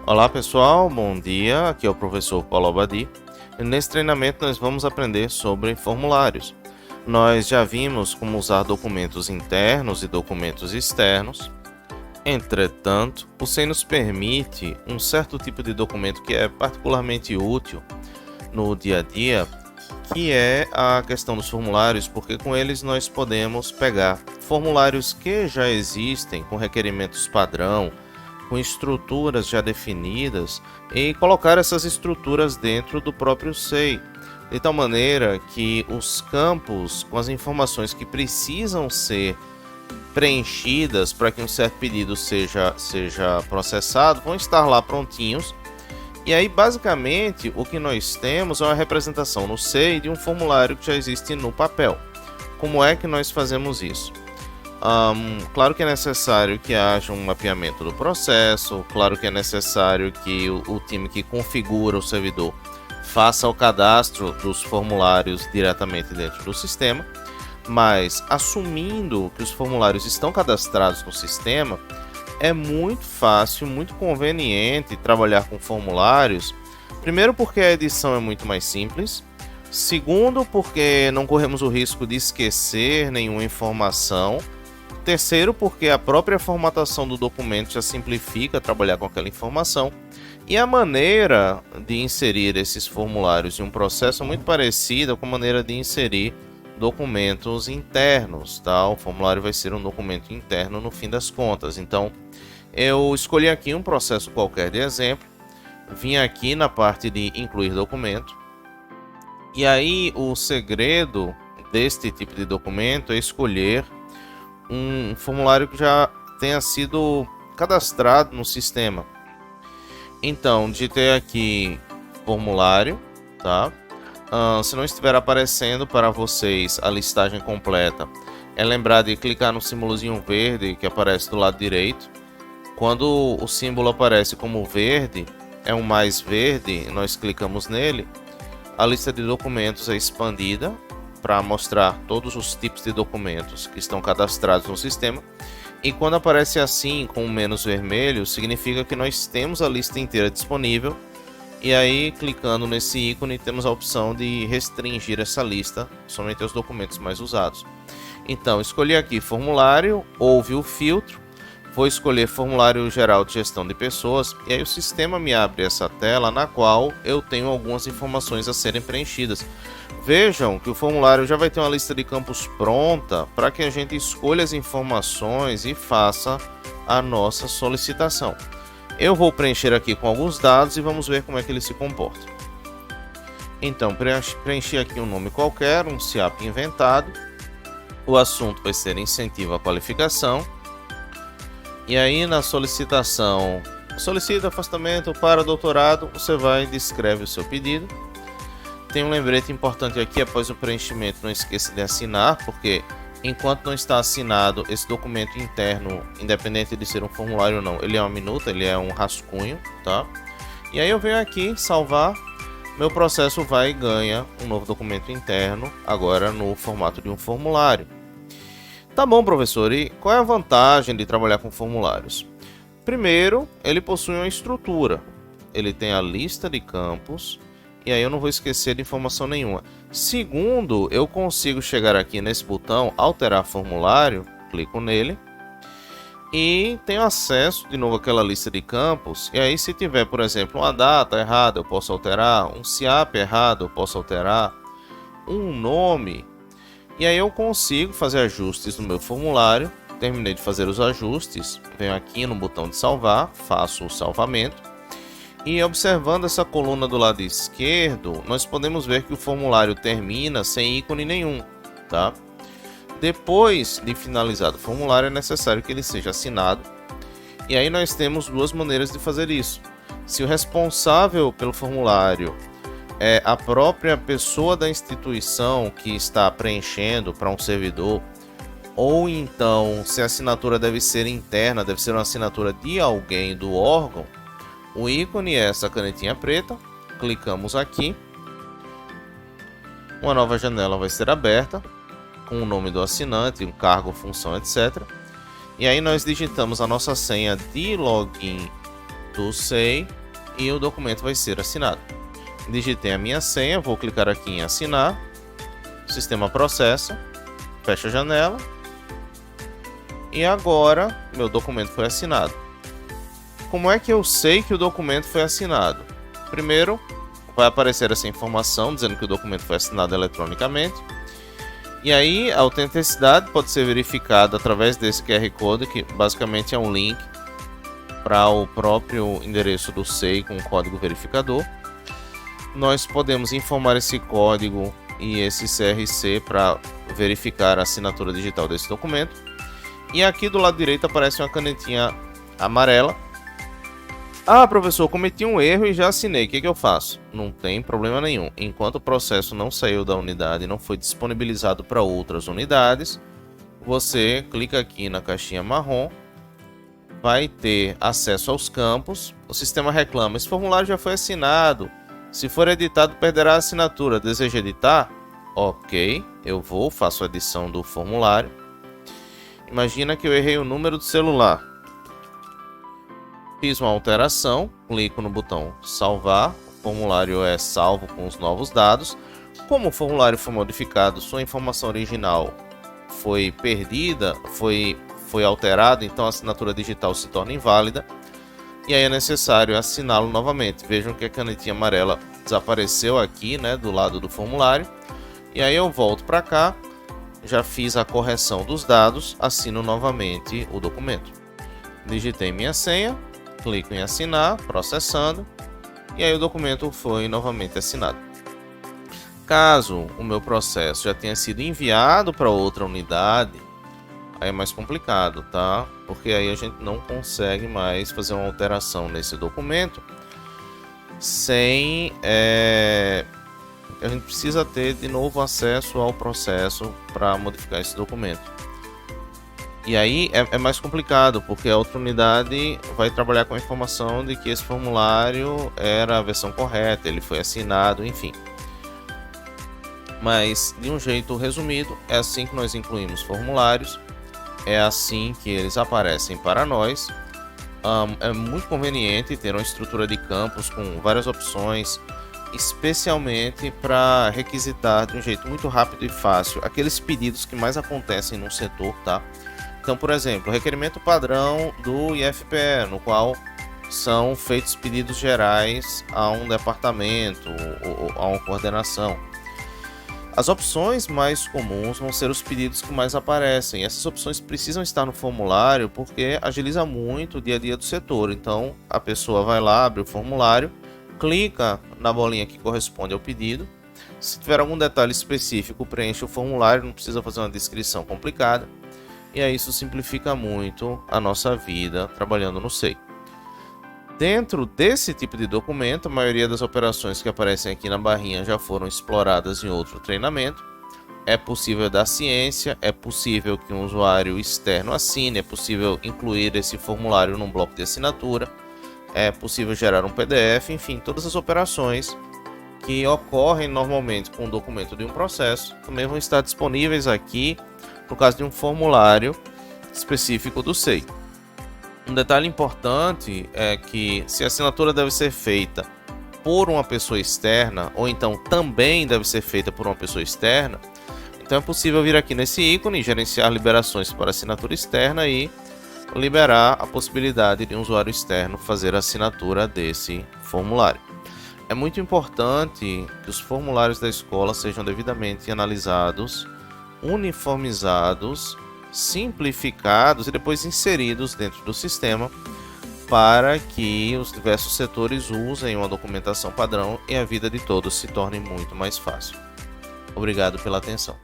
Olá pessoal, bom dia, aqui é o professor Paulo Abadi e nesse treinamento nós vamos aprender sobre formulários. Nós já vimos como usar documentos internos e documentos externos. Entretanto, o SEI nos permite um certo tipo de documento que é particularmente útil no dia a dia, que é a questão dos formulários, porque com eles nós podemos pegar formulários que já existem com requerimentos padrão, com estruturas já definidas e colocar essas estruturas dentro do próprio SEI, de tal maneira que os campos com as informações que precisam ser preenchidas para que um certo pedido seja processado vão estar lá prontinhos. E aí basicamente o que nós temos é uma representação no SEI de um formulário que já existe no papel. Como é que nós fazemos isso? Claro que é necessário que haja um mapeamento do processo, claro que é necessário que o time que configura o servidor faça o cadastro dos formulários diretamente dentro do sistema, mas assumindo que os formulários estão cadastrados no sistema, é muito fácil, muito conveniente trabalhar com formulários, primeiro porque a edição é muito mais simples, segundo porque não corremos o risco de esquecer nenhuma informação, terceiro, porque a própria formatação do documento já simplifica trabalhar com aquela informação. E a maneira de inserir esses formulários em um processo é muito parecida com a maneira de inserir documentos internos, tá? O formulário vai ser um documento interno no fim das contas. Então, eu escolhi aqui um processo qualquer de exemplo, vim aqui na parte de incluir documento. E aí, o segredo deste tipo de documento é escolher um formulário que já tenha sido cadastrado no sistema. Então, digitei aqui formulário, tá? Se não estiver aparecendo para vocês a listagem completa, é lembrar de clicar no símbolozinho verde que aparece do lado direito. Quando o símbolo aparece como verde, é um mais verde, nós clicamos nele, a lista de documentos é expandida para mostrar todos os tipos de documentos que estão cadastrados no sistema. E quando aparece assim com o menos vermelho, significa que nós temos a lista inteira disponível. E aí, clicando nesse ícone, temos a opção de restringir essa lista somente aos documentos mais usados. Então, escolhi aqui formulário, houve o filtro, vou escolher formulário geral de gestão de pessoas, e aí o sistema me abre essa tela na qual eu tenho algumas informações a serem preenchidas. Vejam que o formulário já vai ter uma lista de campos pronta para que a gente escolha as informações e faça a nossa solicitação. Eu vou preencher aqui com alguns dados e vamos ver como é que ele se comporta. Então, preenchi aqui um nome qualquer, um CIAP inventado. O assunto vai ser incentivo à qualificação. E aí na solicitação, solicita afastamento para doutorado, você vai e descreve o seu pedido. Tem um lembrete importante aqui, após o preenchimento não esqueça de assinar, porque enquanto não está assinado, esse documento interno, independente de ser um formulário ou não, ele é uma minuta, ele é um rascunho, tá? E aí eu venho aqui, salvar, meu processo vai e ganha um novo documento interno, agora no formato de um formulário. Tá bom, professor, e qual é a vantagem de trabalhar com formulários? Primeiro, ele possui uma estrutura, ele tem a lista de campos, e aí eu não vou esquecer de informação nenhuma. Segundo, eu consigo chegar aqui nesse botão, alterar formulário, clico nele, e tenho acesso de novo àquela lista de campos, e aí se tiver, por exemplo, uma data errada, eu posso alterar, um CIAP errado, eu posso alterar, um nome, e aí eu consigo fazer ajustes no meu formulário. Terminei de fazer os ajustes, venho aqui no botão de salvar, faço o salvamento. E observando essa coluna do lado esquerdo, nós podemos ver que o formulário termina sem ícone nenhum, tá? Depois de finalizado o formulário, é necessário que ele seja assinado. E aí nós temos duas maneiras de fazer isso. Se o responsável pelo formulário é a própria pessoa da instituição que está preenchendo para um servidor, ou então se a assinatura deve ser interna, deve ser uma assinatura de alguém do órgão, o ícone é essa canetinha preta, clicamos aqui, uma nova janela vai ser aberta, com o nome do assinante, um cargo, função, etc. E aí nós digitamos a nossa senha de login do SEI e o documento vai ser assinado. Digitei a minha senha, vou clicar aqui em assinar, o sistema processa, fecha a janela e agora meu documento foi assinado. Como é que eu sei que o documento foi assinado? Primeiro, vai aparecer essa informação dizendo que o documento foi assinado eletronicamente. E aí a autenticidade pode ser verificada através desse QR Code, que basicamente é um link para o próprio endereço do SEI com o código verificador. Nós podemos informar esse código e esse CRC para verificar a assinatura digital desse documento. E aqui do lado direito aparece uma canetinha amarela. Ah, professor, cometi um erro e já assinei, o que eu faço? Não tem problema nenhum. Enquanto o processo não saiu da unidade e não foi disponibilizado para outras unidades, você clica aqui na caixinha marrom, vai ter acesso aos campos, o sistema reclama, esse formulário já foi assinado, se for editado perderá a assinatura, deseja editar? Ok, eu faço a edição do formulário. Imagina que eu errei o número do celular. Fiz uma alteração, clico no botão salvar, o formulário é salvo com os novos dados. Como o formulário foi modificado, sua informação original foi perdida, foi alterada, então a assinatura digital se torna inválida. E aí é necessário assiná-lo novamente. Vejam que a canetinha amarela desapareceu aqui, né, do lado do formulário. E aí eu volto para cá, já fiz a correção dos dados, assino novamente o documento. Digitei minha senha. Clico em assinar, processando, e aí o documento foi novamente assinado. Caso o meu processo já tenha sido enviado para outra unidade, aí é mais complicado, tá? Porque aí a gente não consegue mais fazer uma alteração nesse documento sem... A gente precisa ter de novo acesso ao processo para modificar esse documento. E aí é mais complicado, porque a outra unidade vai trabalhar com a informação de que esse formulário era a versão correta, ele foi assinado, enfim. Mas, de um jeito resumido, é assim que nós incluímos formulários, é assim que eles aparecem para nós. É muito conveniente ter uma estrutura de campos com várias opções, especialmente para requisitar de um jeito muito rápido e fácil aqueles pedidos que mais acontecem no setor, tá? Então, por exemplo, requerimento padrão do IFPE, no qual são feitos pedidos gerais a um departamento ou a uma coordenação. As opções mais comuns vão ser os pedidos que mais aparecem. Essas opções precisam estar no formulário porque agiliza muito o dia a dia do setor. Então, a pessoa vai lá, abre o formulário, clica na bolinha que corresponde ao pedido. Se tiver algum detalhe específico, preenche o formulário, não precisa fazer uma descrição complicada. E aí isso simplifica muito a nossa vida trabalhando no SEI. Dentro desse tipo de documento, a maioria das operações que aparecem aqui na barrinha já foram exploradas em outro treinamento. É possível dar ciência, é possível que um usuário externo assine, é possível incluir esse formulário num bloco de assinatura, é possível gerar um PDF, enfim, todas as operações que ocorrem normalmente com o documento de um processo também vão estar disponíveis aqui no caso de um formulário específico do SEI. Um detalhe importante é que se a assinatura deve ser feita por uma pessoa externa ou então também deve ser feita por uma pessoa externa, então é possível vir aqui nesse ícone, gerenciar liberações para assinatura externa e liberar a possibilidade de um usuário externo fazer a assinatura desse formulário. É muito importante que os formulários da escola sejam devidamente analisados, uniformizados, simplificados e depois inseridos dentro do sistema para que os diversos setores usem uma documentação padrão e a vida de todos se torne muito mais fácil. Obrigado pela atenção.